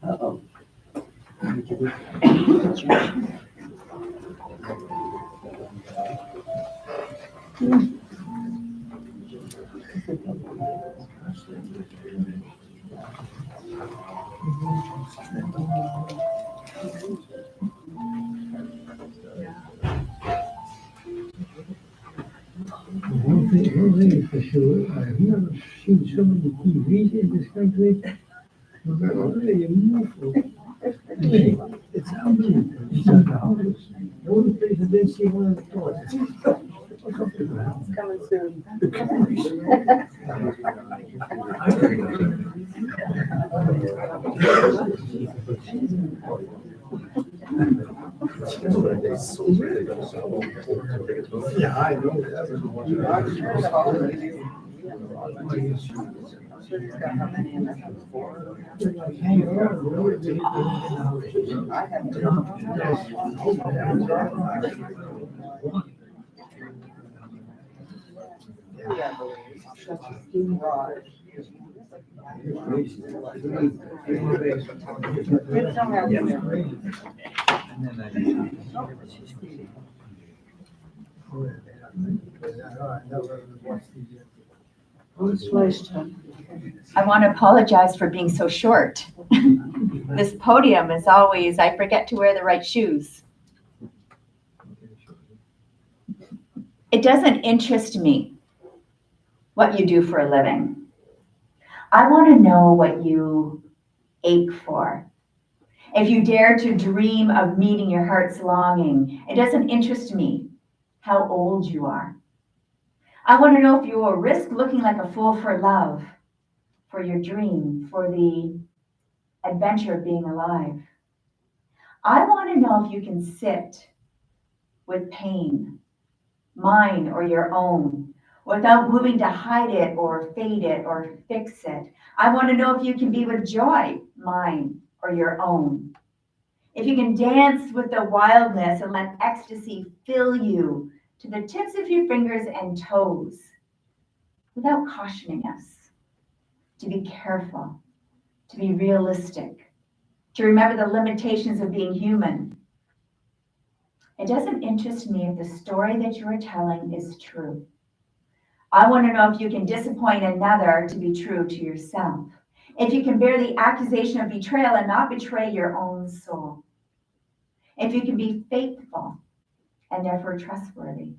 Uh-oh. One thing for sure, I've never seen so many TVs in this country. They're really beautiful. It's unbelievable. It's at the house. The only place I didn't see one of the toilets. It's coming soon. Yeah, I know I want to apologize for being so short. This podium is always, I forget to wear the right shoes. It doesn't interest me what you do for a living. I want to know what you ache for. If you dare to dream of meeting your heart's longing, it doesn't interest me how old you are. I want to know if you will risk looking like a fool for love, for your dream, for the adventure of being alive. I want to know if you can sit with pain, mine or your own, without moving to hide it or fade it or fix it. I want to know if you can be with joy, mine or your own. If you can dance with the wildness and let ecstasy fill you to the tips of your fingers and toes, without cautioning us to be careful, to be realistic, to remember the limitations of being human. It doesn't interest me if the story that you are telling is true. I want to know if you can disappoint another to be true to yourself. If you can bear the accusation of betrayal and not betray your own soul. If you can be faithful and therefore trustworthy.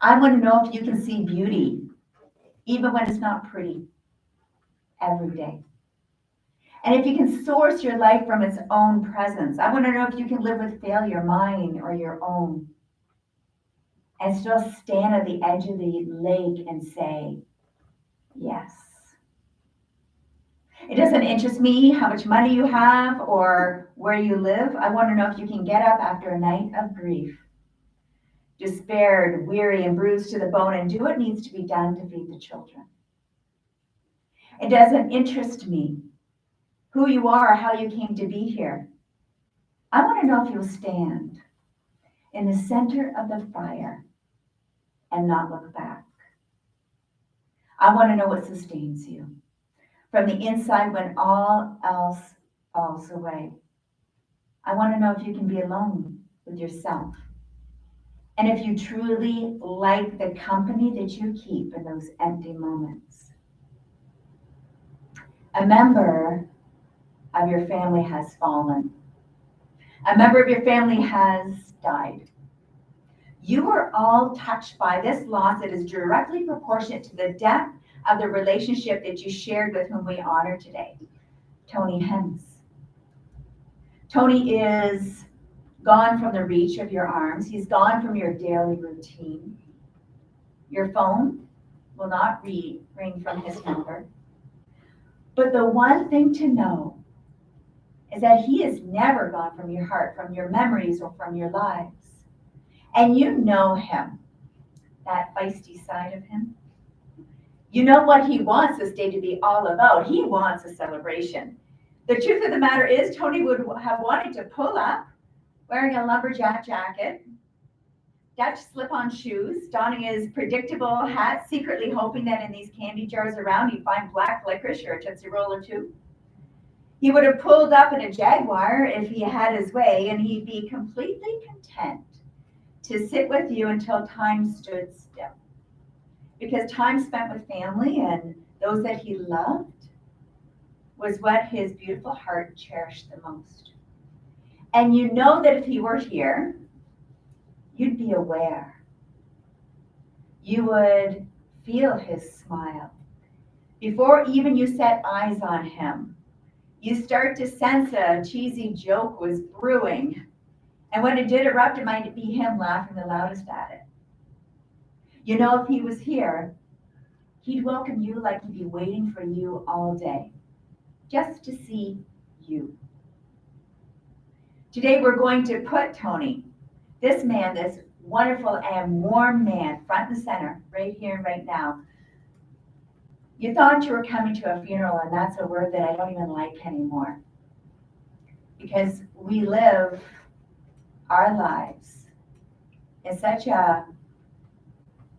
I want to know if you can see beauty, even when it's not pretty, every day. And if you can source your life from its own presence. I want to know if you can live with failure, mine or your own, and still stand at the edge of the lake and say, yes. It doesn't interest me how much money you have or where you live. I want to know if you can get up after a night of grief, despaired, weary, and bruised to the bone, and do what needs to be done to feed the children. It doesn't interest me who you are or how you came to be here. I want to know if you'll stand in the center of the fire and not look back. I want to know what sustains you from the inside when all else falls away. I want to know if you can be alone with yourself. And if you truly like the company that you keep in those empty moments. A member of your family has fallen. A member of your family has died. You are all touched by this loss that is directly proportionate to the depth of the relationship that you shared with whom we honor today, Tony Hems. Tony is gone from the reach of your arms. He's gone from your daily routine. Your phone will not ring from his number. But the one thing to know is that he is never gone from your heart, from your memories, or from your lives. And you know him, that feisty side of him. You know what he wants this day to be all about. He wants a celebration. The truth of the matter is, Tony would have wanted to pull up wearing a lumberjack jacket, Dutch slip-on shoes, donning his predictable hat, secretly hoping that in these candy jars around he'd find black licorice or a Tootsie Roll or two. He would have pulled up in a Jaguar if he had his way, and he'd be completely content to sit with you until time stood still. Because time spent with family and those that he loved was what his beautiful heart cherished the most. And you know that if he were here, you'd be aware. You would feel his smile. Before even you set eyes on him, you start to sense a cheesy joke was brewing. And when it did erupt, it might be him laughing the loudest at it. You know, if he was here, he'd welcome you like he'd be waiting for you all day, just to see you. Today we're going to put Tony, this man, this wonderful and warm man, front and center, right here and right now. You thought you were coming to a funeral, and that's a word that I don't even like anymore. Because we live our lives in such a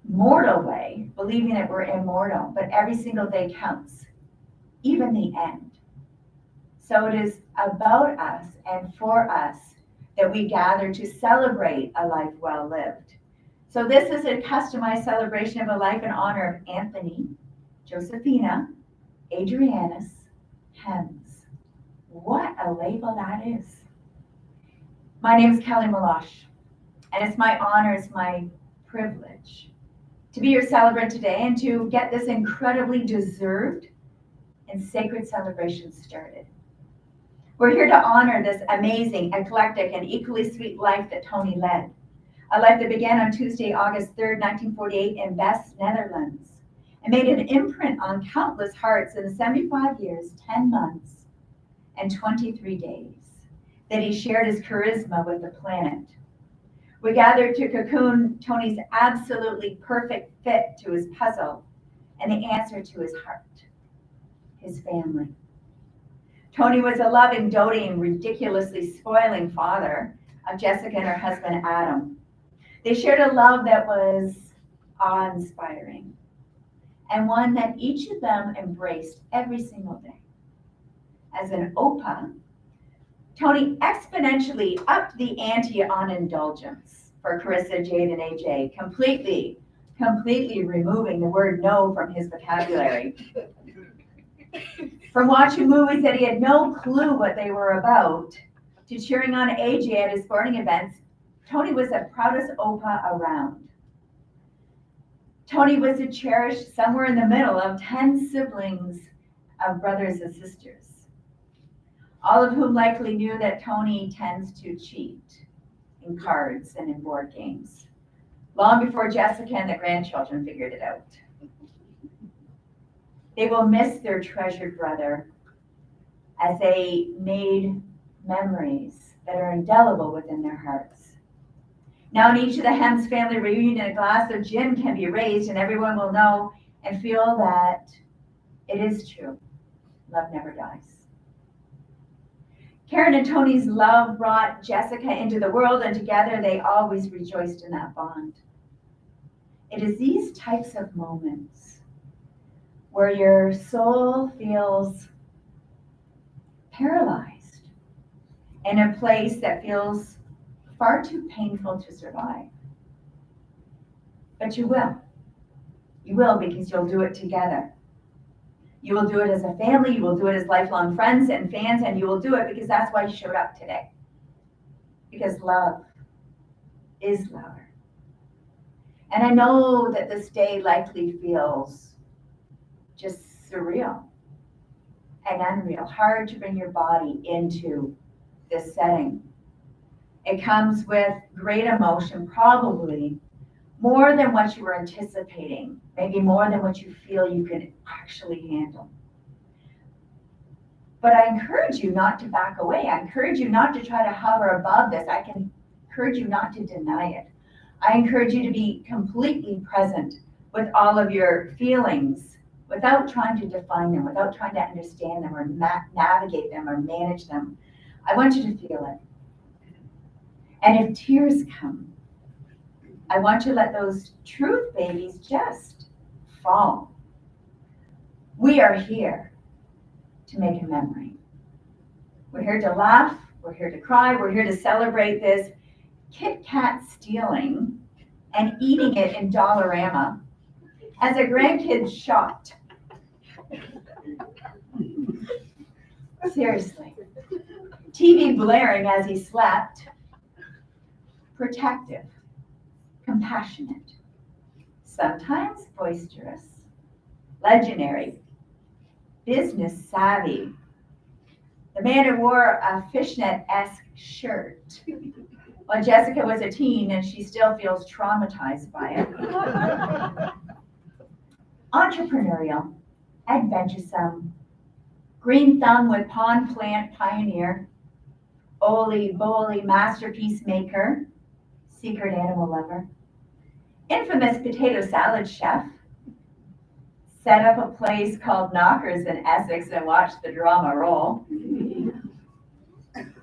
mortal way, believing that we're immortal, but every single day counts, even the end. So it is about us and for us that we gather to celebrate a life well lived. So this is a customized celebration of a life in honor of Anthony, Josephina, Adrianus, Hems. What a label that is. My name is Kelly Malosh, and it's my honor, it's my privilege to be your celebrant today and to get this incredibly deserved and sacred celebration started. We're here to honor this amazing, eclectic, and equally sweet life that Tony led. A life that began on Tuesday, August 3rd, 1948 in Best, Netherlands, and made an imprint on countless hearts in the 75 years, 10 months, and 23 days that he shared his charisma with the planet. We gathered to cocoon Tony's absolutely perfect fit to his puzzle and the answer to his heart, his family. Tony was a loving, doting, ridiculously spoiling father of Jessica and her husband, Adam. They shared a love that was awe-inspiring and one that each of them embraced every single day. As an Opa, Tony exponentially upped the ante on indulgence for Carissa, Jade, and AJ, completely removing the word no from his vocabulary. From watching movies that he had no clue what they were about, to cheering on AJ at his sporting events, Tony was the proudest Opa around. Tony was a cherished somewhere in the middle of 10 siblings of brothers and sisters, all of whom likely knew that Tony tends to cheat in cards and in board games, long before Jessica and the grandchildren figured it out. They will miss their treasured brother as they made memories that are indelible within their hearts. Now in each of the Hems family reunion, a glass of gin can be raised and everyone will know and feel that it is true. Love never dies. Karen and Tony's love brought Jessica into the world, and together they always rejoiced in that bond. It is these types of moments where your soul feels paralyzed in a place that feels far too painful to survive. But you will. You will, because you'll do it together. You will do it as a family, you will do it as lifelong friends and fans, and you will do it because that's why you showed up today. Because love is louder. And I know that this day likely feels just surreal and unreal, hard to bring your body into this setting. It comes with great emotion, probably more than what you were anticipating, maybe more than what you feel you could actually handle. But I encourage you not to back away. I encourage you not to try to hover above this. I can encourage you not to deny it. I encourage you to be completely present with all of your feelings without trying to define them, without trying to understand them or navigate them or manage them. I want you to feel it. And if tears come, I want you to let those truth babies just fall. We are here to make a memory. We're here to laugh, we're here to cry, we're here to celebrate this Kit Kat stealing and eating it in Dollarama as a grandkid shot. Seriously. TV blaring as he slept. Protective, compassionate, sometimes boisterous, legendary, business savvy. The man who wore a fishnet-esque shirt while Jessica was a teen and she still feels traumatized by it. Entrepreneurial, adventuresome, green thumb with pond plant pioneer, Oli-boly masterpiece maker, secret animal lover, infamous potato salad chef, set up a place called Knockers in Essex and watched the drama roll,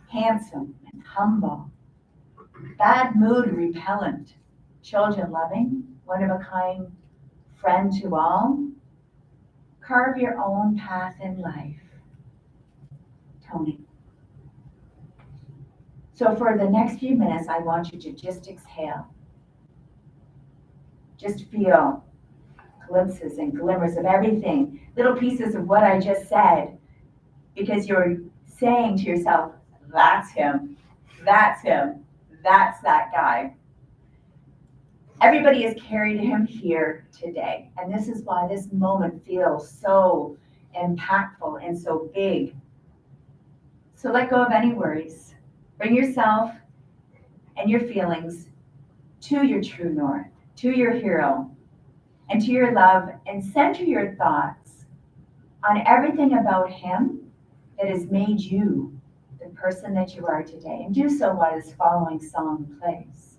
handsome and humble, bad mood repellent, children loving, one of a kind, friend to all, carve your own path in life. Tony. So for the next few minutes, I want you to just exhale. Just feel glimpses and glimmers of everything, little pieces of what I just said, because you're saying to yourself, that's him, that's him, that's that guy. Everybody has carried him here today, and this is why this moment feels so impactful and so big. So let go of any worries. Bring yourself and your feelings to your true north, to your hero, and to your love, and center your thoughts on everything about him that has made you the person that you are today. And do so while this following song plays.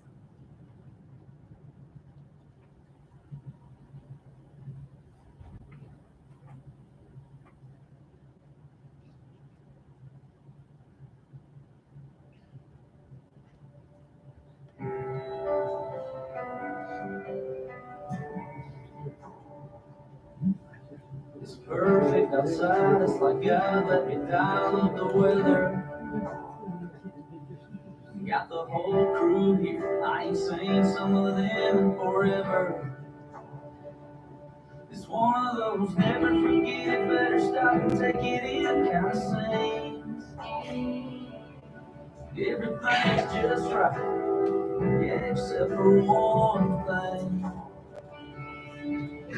It's perfect outside, it's like God let me down the weather. Got the whole crew here, I ain't seen some of them in forever. It's one of those never forget it, better stop and take it in kind of scenes. Everything's just right, yeah, except for one thing.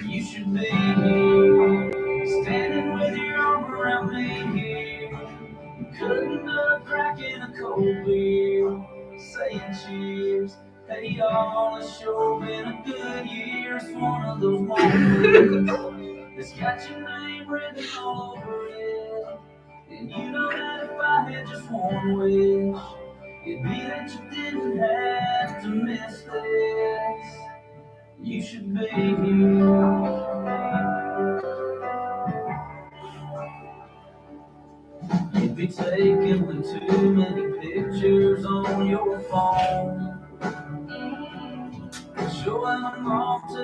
You should be here, standing with your arm around me here, cutting up, cracking a cold beer, saying cheers. Hey y'all, it's sure been a good year. It's one of those moments that's got your name written all over it. And you know that if I had just one wish, it'd be that you didn't have to miss this. You should be here. You'd be taking way too many pictures on your phone, showing them off to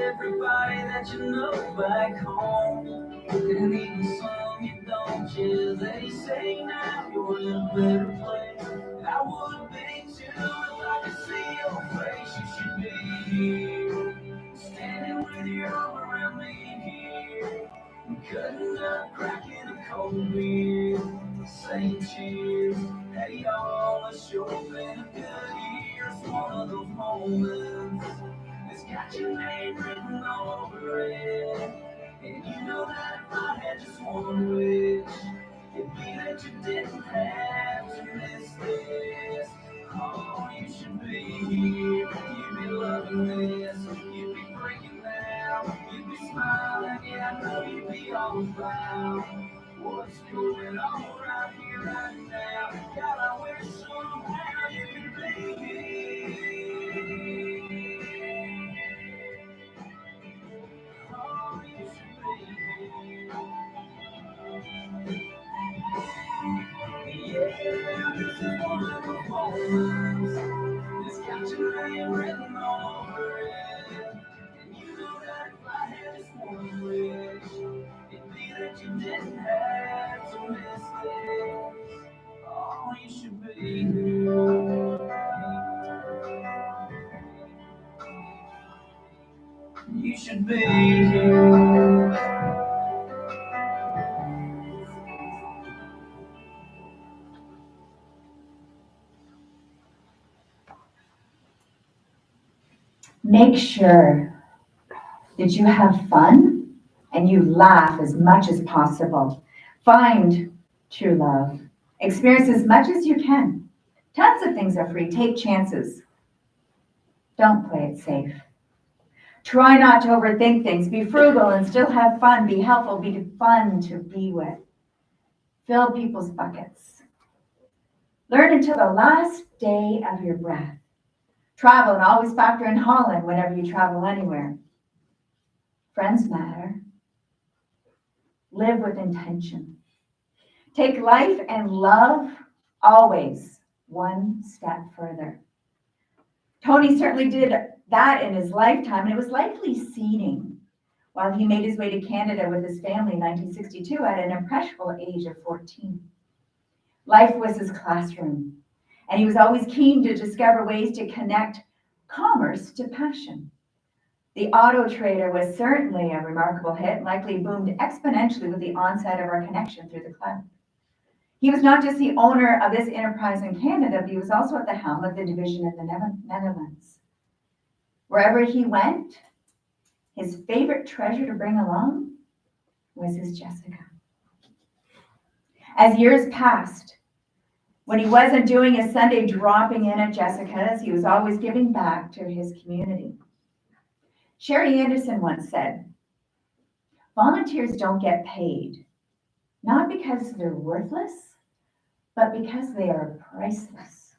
everybody that you know back home. And even some you don't, yeah, they say now you're in a better place. I would be too if I could see your face. You should be here, standing with your arm around me here, cutting up, cracking a cold beer, saying cheers. Hey y'all, it's sure been a good year. It's one of those moments that's got your name written all over it. And you know that if I had just one wish, it'd be that you didn't have to miss this. Oh, you should be here. You'd be loving this. You'd be freaking out. You'd be smiling. Yeah, I know you'd be all about what's going on right here, right now. God, I wish somehow you could be here. Oh, you should be diamonds. It's got your name written all over it. And you know that if I had just one wish, it'd be that you didn't have to miss it. Oh, you should be here. You should be here. Make sure that you have fun and you laugh as much as possible. Find true love. Experience as much as you can. Tons of things are free. Take chances. Don't play it safe. Try not to overthink things. Be frugal and still have fun. Be helpful. Be fun to be with. Fill people's buckets. Learn until the last day of your breath. Travel and always factor in Holland whenever you travel anywhere. Friends matter. Live with intention. Take life and love always one step further. Tony certainly did that in his lifetime, and it was likely seeding while he made his way to Canada with his family in 1962 at an impressionable age of 14. Life was his classroom, and he was always keen to discover ways to connect commerce to passion. The Auto Trader was certainly a remarkable hit and likely boomed exponentially with the onset of our connection through the cloud. He was not just the owner of this enterprise in Canada, but he was also at the helm of the division in the Netherlands. Wherever he went, his favorite treasure to bring along was his Jessica. As years passed, when he wasn't doing his Sunday dropping in at Jessica's, he was always giving back to his community. Sherry Anderson once said, "Volunteers don't get paid, not because they're worthless, but because they are priceless."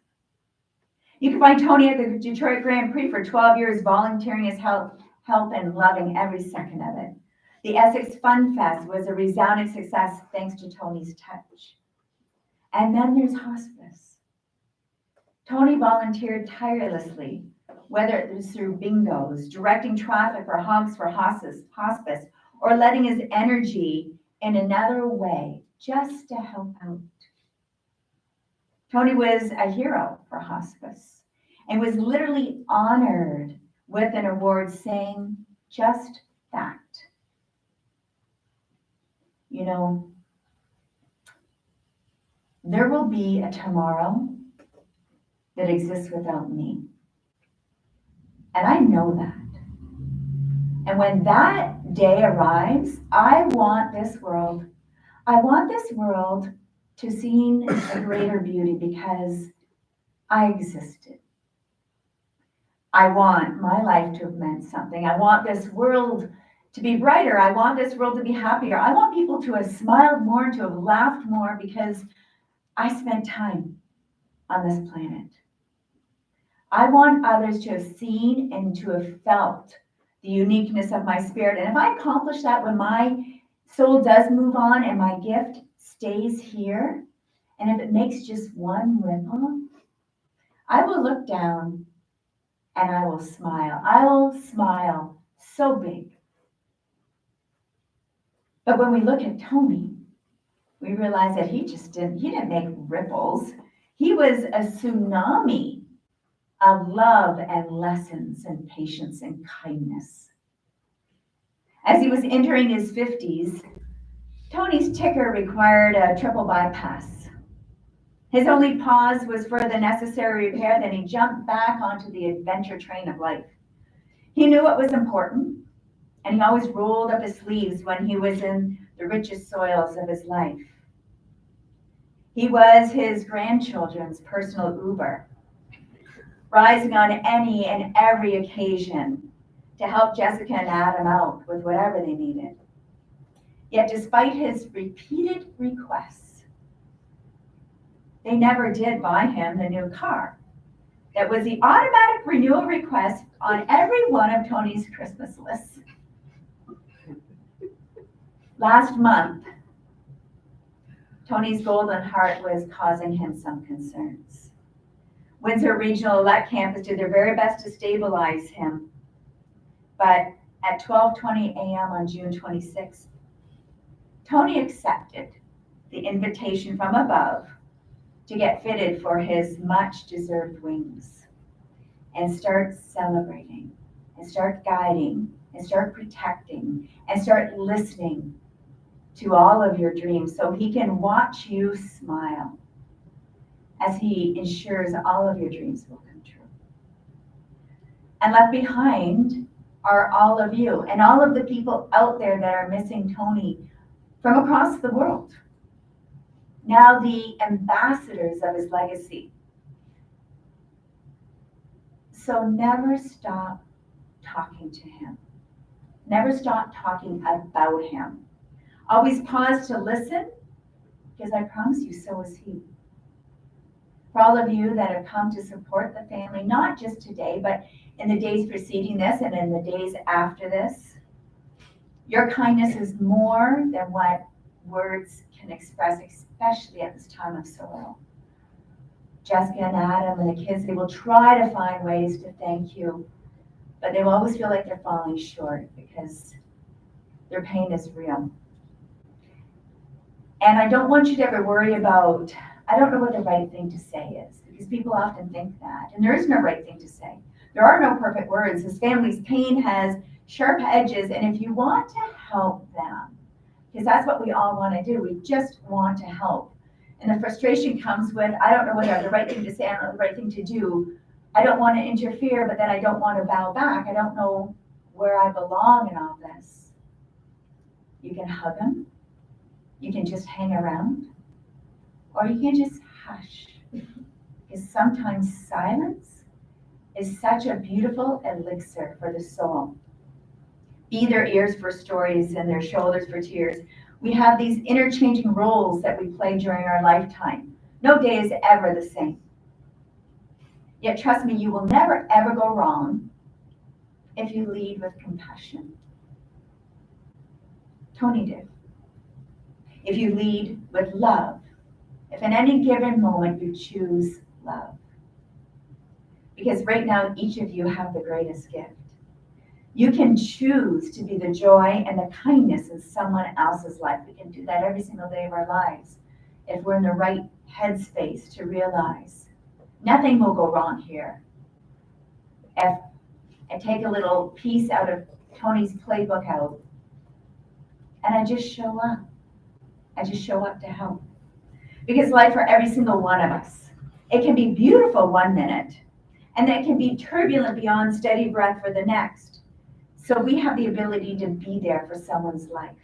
You can find Tony at the Detroit Grand Prix for 12 years, volunteering his help and loving every second of it. The Essex Fun Fest was a resounding success thanks to Tony's touch. And then there's hospice. Tony volunteered tirelessly, whether it was through bingos, directing traffic for hogs for hospice, or letting his energy in another way just to help out. Tony was a hero for hospice and was literally honored with an award saying just that. You know, there will be a tomorrow that exists without me. And I know that. And when that day arrives, I want this world to see a greater beauty because I existed. I want my life to have meant something. I want this world to be brighter. I want this world to be happier. I want people to have smiled more, to have laughed more because I spent time on this planet. I want others to have seen and to have felt the uniqueness of my spirit. And if I accomplish that when my soul does move on and my gift stays here, and if it makes just one ripple, I will look down and I will smile. I will smile so big. But when we look at Tony, we realize that he didn't make ripples. He was a tsunami of love and lessons and patience and kindness. As he was entering his 50s, Tony's ticker required a triple bypass. His only pause was for the necessary repair, then he jumped back onto the adventure train of life. He knew what was important, and he always rolled up his sleeves when he was in the richest soils of his life. He was his grandchildren's personal Uber, rising on any and every occasion to help Jessica and Adam out with whatever they needed. Yet despite his repeated requests, they never did buy him the new car. That was the automatic renewal request on every one of Tony's Christmas lists. Last month, Tony's golden heart was causing him some concerns. Windsor Regional Elect Campus did their very best to stabilize him. But at 12:20 a.m. on June 26th, Tony accepted the invitation from above to get fitted for his much-deserved wings and start celebrating and start guiding and start protecting and start listening to all of your dreams so he can watch you smile as he ensures all of your dreams will come true. And left behind are all of you and all of the people out there that are missing Tony from across the world. Now the ambassadors of his legacy. So never stop talking to him. Never stop talking about him. Always pause to listen, because I promise you, so is he. For all of you that have come to support the family, not just today, but in the days preceding this and in the days after this, your kindness is more than what words can express, especially at this time of sorrow. Jessica and Adam and the kids, they will try to find ways to thank you, but they will always feel like they're falling short because their pain is real. And I don't want you to ever worry about, I don't know what the right thing to say is, because people often think that, and there is no right thing to say. There are no perfect words. This family's pain has sharp edges, and if you want to help them, because that's what we all want to do, we just want to help. And the frustration comes with, I don't know whether the right thing to say, I don't know the right thing to do. I don't want to interfere, but then I don't want to bow back. I don't know where I belong in all this. You can hug them. You can just hang around. Or you can just hush. Because sometimes silence is such a beautiful elixir for the soul. Be their ears for stories and their shoulders for tears. We have these interchanging roles that we play during our lifetime. No day is ever the same. Yet trust me, you will never ever go wrong if you lead with compassion. Tony did. If you lead with love, if in any given moment you choose love. Because right now, each of you have the greatest gift. You can choose to be the joy and the kindness in someone else's life. We can do that every single day of our lives if we're in the right headspace to realize nothing will go wrong here. If I take a little piece out of Tony's playbook out and I just show up. I just show up to help. Because life for every single one of us, it can be beautiful one minute and then it can be turbulent beyond steady breath for the next. So we have the ability to be there for someone's life.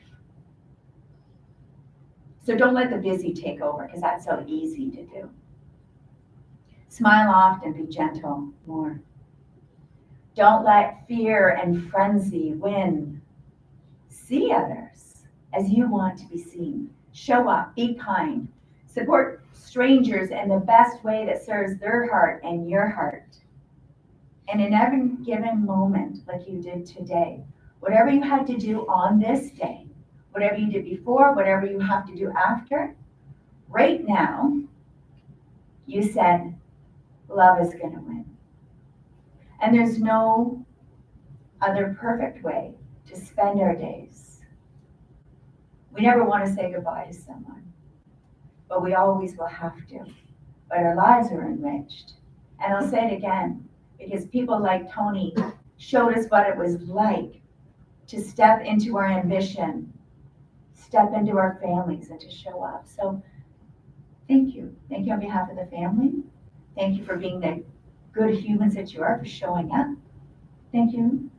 So don't let the busy take over, because that's so easy to do. Smile often, be gentle more. Don't let fear and frenzy win. See others as you want to be seen. Show up, be kind. Support strangers in the best way that serves their heart and your heart. And in every given moment, like you did today, whatever you had to do on this day, whatever you did before, whatever you have to do after, right now, you said, love is going to win. And there's no other perfect way to spend our days. We never want to say goodbye to someone, but we always will have to. But our lives are enriched. And I'll say it again, because people like Tony showed us what it was like to step into our ambition, step into our families, and to show up. So thank you. Thank you on behalf of the family. Thank you for being the good humans that you are, for showing up. Thank you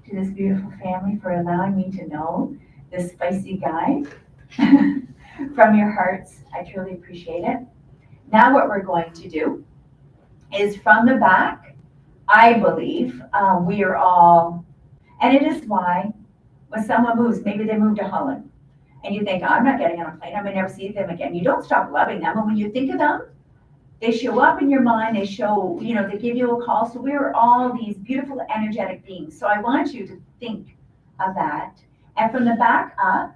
to this beautiful family for allowing me to know this spicy guy from your hearts. I truly appreciate it. Now what we're going to do is from the back, I believe we are all, and it is why when someone moves, maybe they move to Holland, and you think, I'm not getting on a plane, I may never see them again. You don't stop loving them, and when you think of them, they show up in your mind, they show, they give you a call. So we're all these beautiful, energetic beings. So I want you to think of that. And from the back up,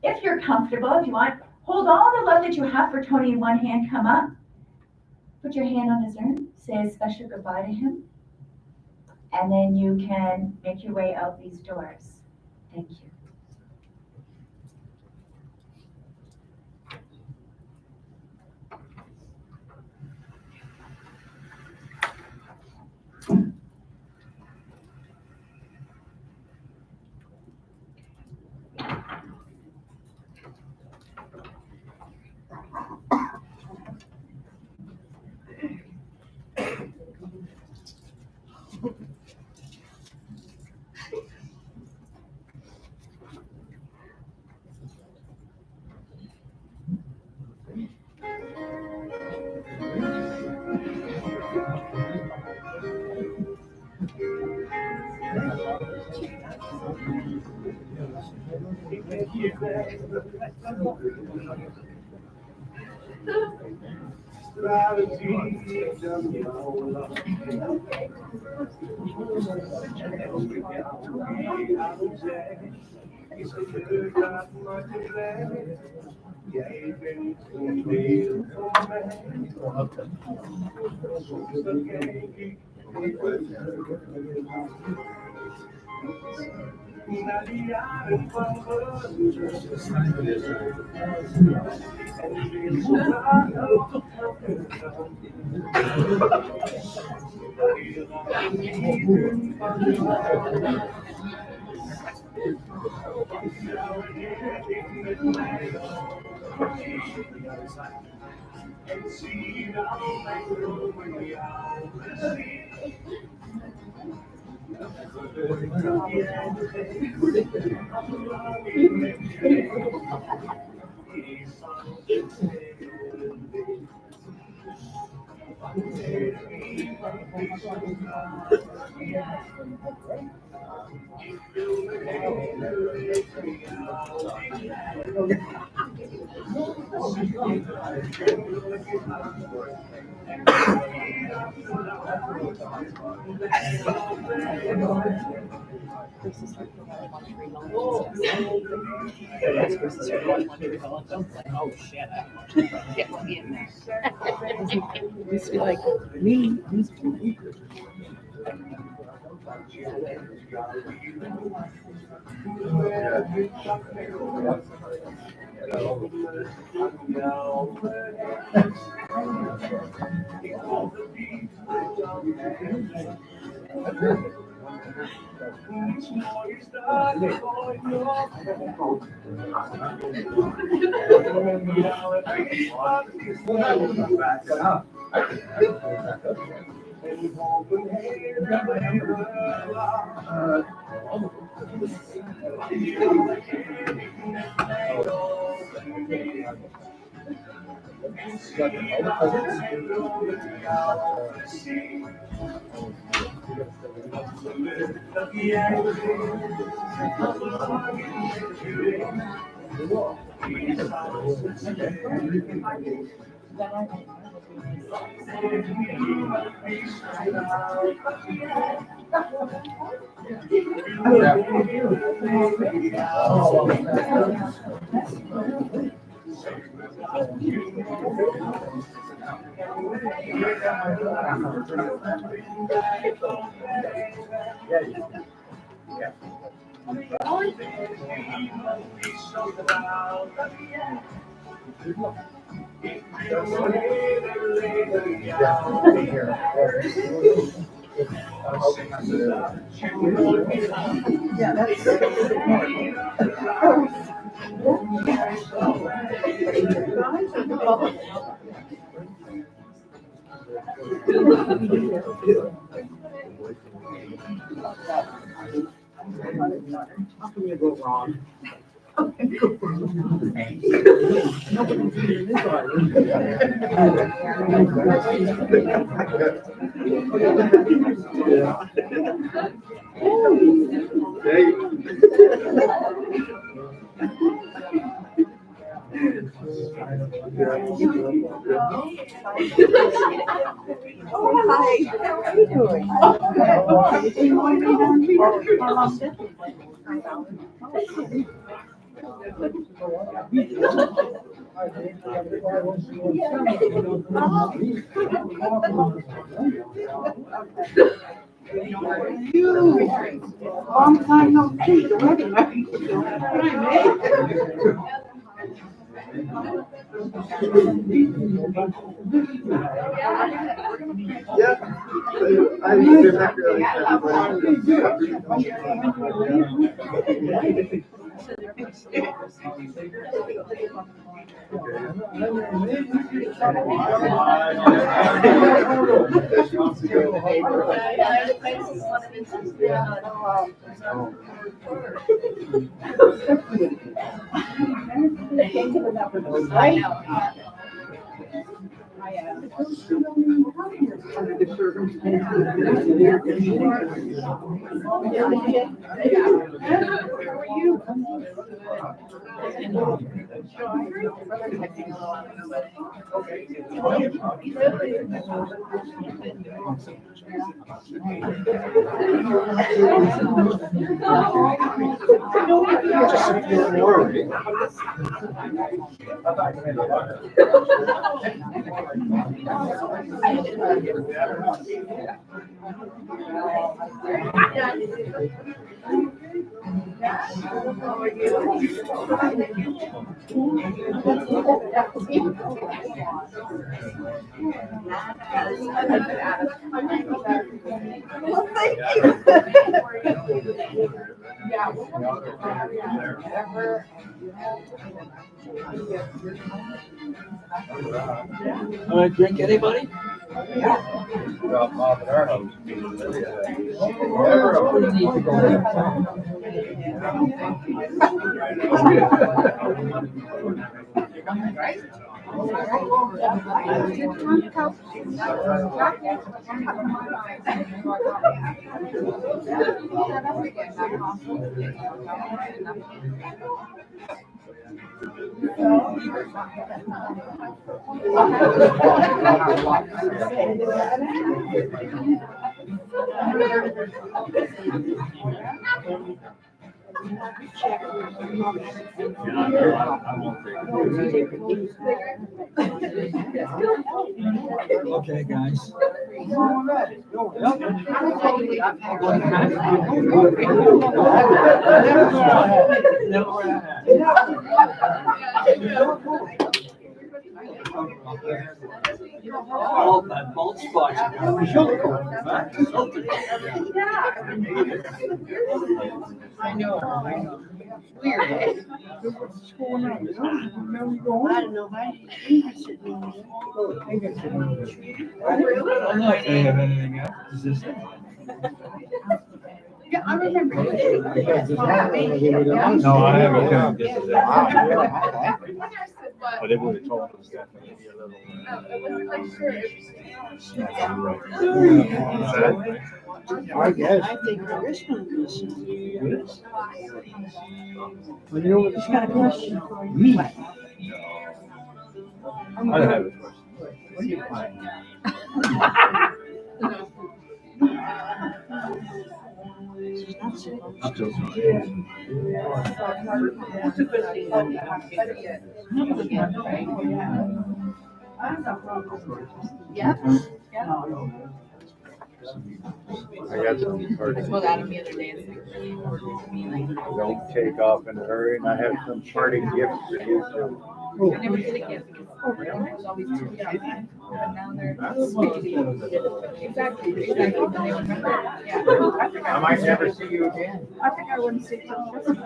if you're comfortable, if you want, hold all the love that you have for Tony in one hand, come up, put your hand on his arm, say a special goodbye to him, and then you can make your way out these doors. Thank you. Oh, shit. Get me in there. Used to be like, me. How can you go wrong? Oh, hi. How are you doing? You want to be down here? Long time no see. I get back early. I know. Want to drink, anybody? Drop off at our house. Okay, guys. All that bald spots. I know. Weird. What's going on? I don't know. I'm interested in I don't know if they have anything else. Is this it? Yeah, I remember. No, I haven't done this. But they would have told us that maybe a little. I guess. I think there is no question. When you Just got a question for you. me. I have a question. I'm still sorry. That's a good thing. Yeah. I got some party. Well, Adam the other day. Don't take off in a hurry, and I have some party gifts for you too. I never did a gift because there was always two guys. But now they're exactly. They remember. Yeah. I might never see you again. I think I wouldn't see till Christmas.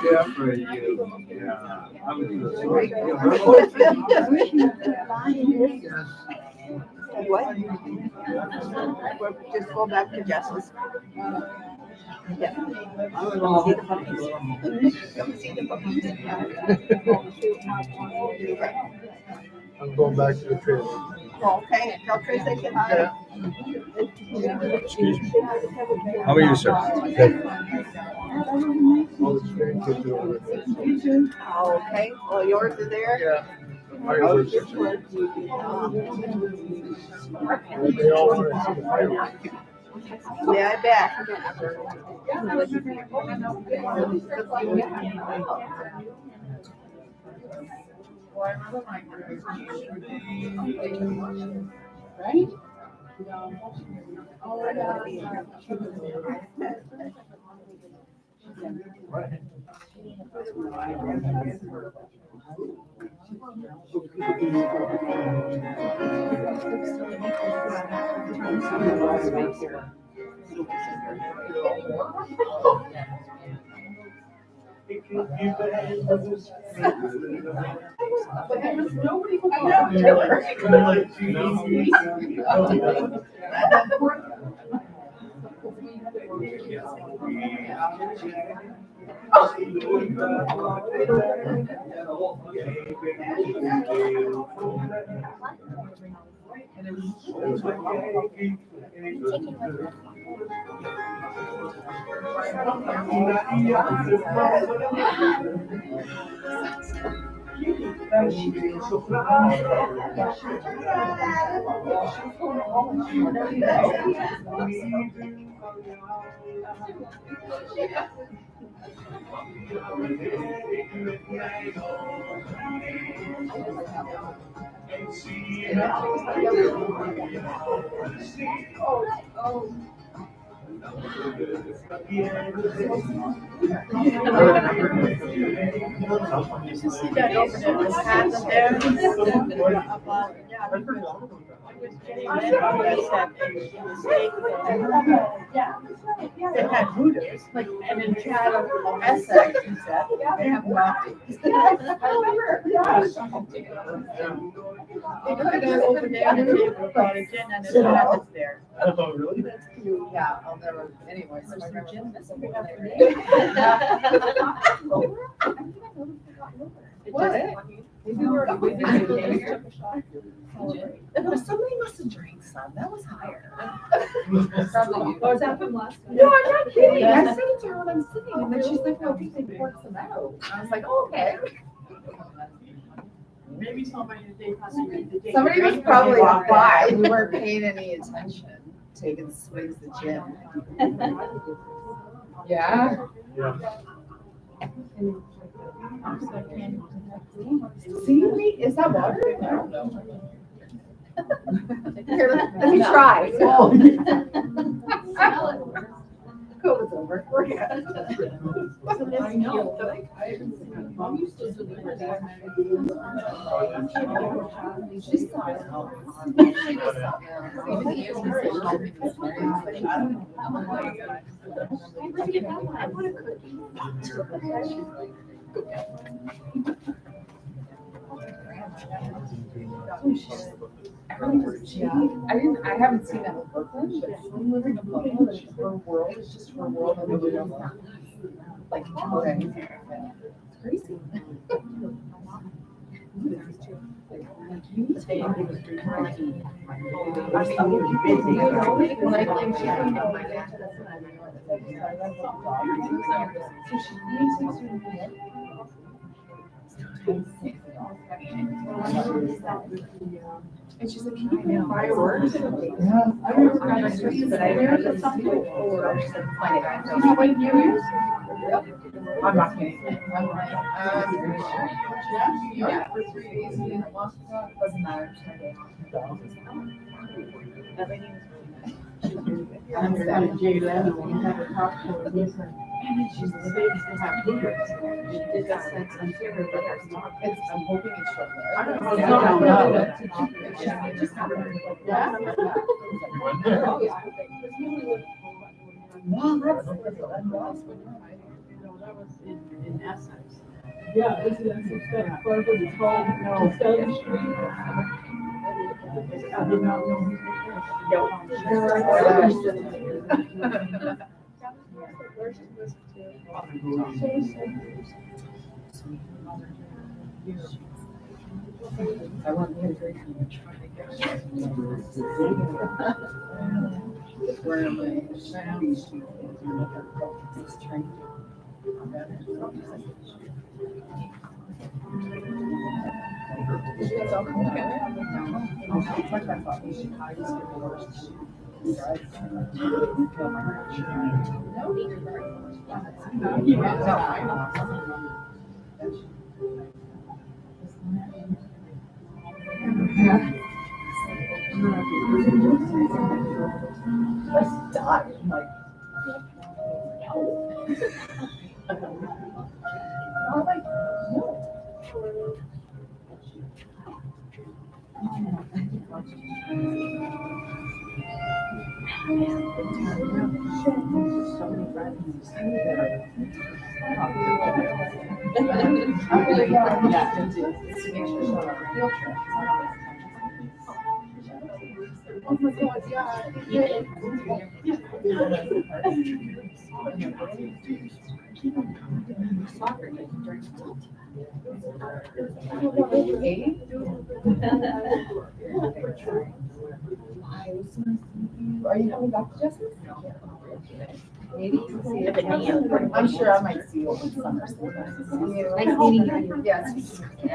Yeah, for you. Yeah. I was What? Just go back to Jess's. Yeah. See the puppies. Come see the puppies. I'm going back to the trail. Okay, tell Chris I said hi. Excuse me. How are you, sir? All the grandkids are over there. Okay, well, yours are there? Yeah. Fireworks. They all want to see the fireworks. Yeah, I bet. Right? They had Hooters, like, and in Chatham, Essex, he said, they have Rockies. They could go over there and they brought a gin and it happens there. Oh, really? That's cute. Yeah, I'll never, anyway, so my gin. Somebody must have drank some, that was higher. Was that from last night? No, I'm not kidding, I said it to her when I'm sitting, and then she's like, no, I think they poured some out. I was like, oh, okay. Maybe somebody Somebody was probably by, we weren't paying any attention, taking swigs of gin. Yeah? Yeah. See, is that water? I don't know. Here, let me try. COVID's over. We're good. I know, like, I haven't seen my mom used to deliver that. She's sorry. I haven't seen that in Brooklyn, but I'm living in Buffalo, that her world is just her world of the world. Like, it's crazy. And she's like, can you get fireworks? Yeah. I remember on the street, but I never something before. She's like, fine. You know what year it is? I'm not kidding. I'm like, yeah. For 3 days in Moscow, it doesn't matter. I'm kind of Jay Leno, we had a talk show with her. And she's the biggest to have hookers. She did that since I'm here, but I'm hoping it's short lived. I don't know. Yeah. Oh, yeah. Well, that's That was in Essex. Yeah, it's Essex, that part of it's called, no, Southern Street. I did not know. I want to drink. Where am I? This train. Did you guys all come together? It's like I thought we should hide this divorce. I died. I'm like, I'm like, so many friends. Yeah, it's to make sure she's on a field trip. Oh my God, yeah. Soccer during school. Are you coming back to Justin? Maybe. I'm sure I might see you over the summer. Nice meeting you. Yes. I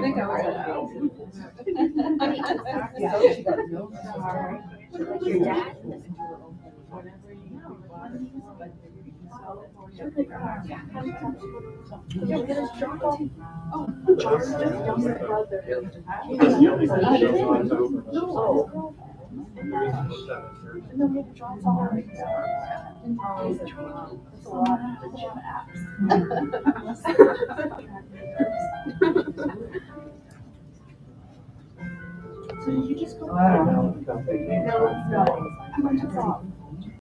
think I was your dad. So you just go. I don't know. No. I went to prom.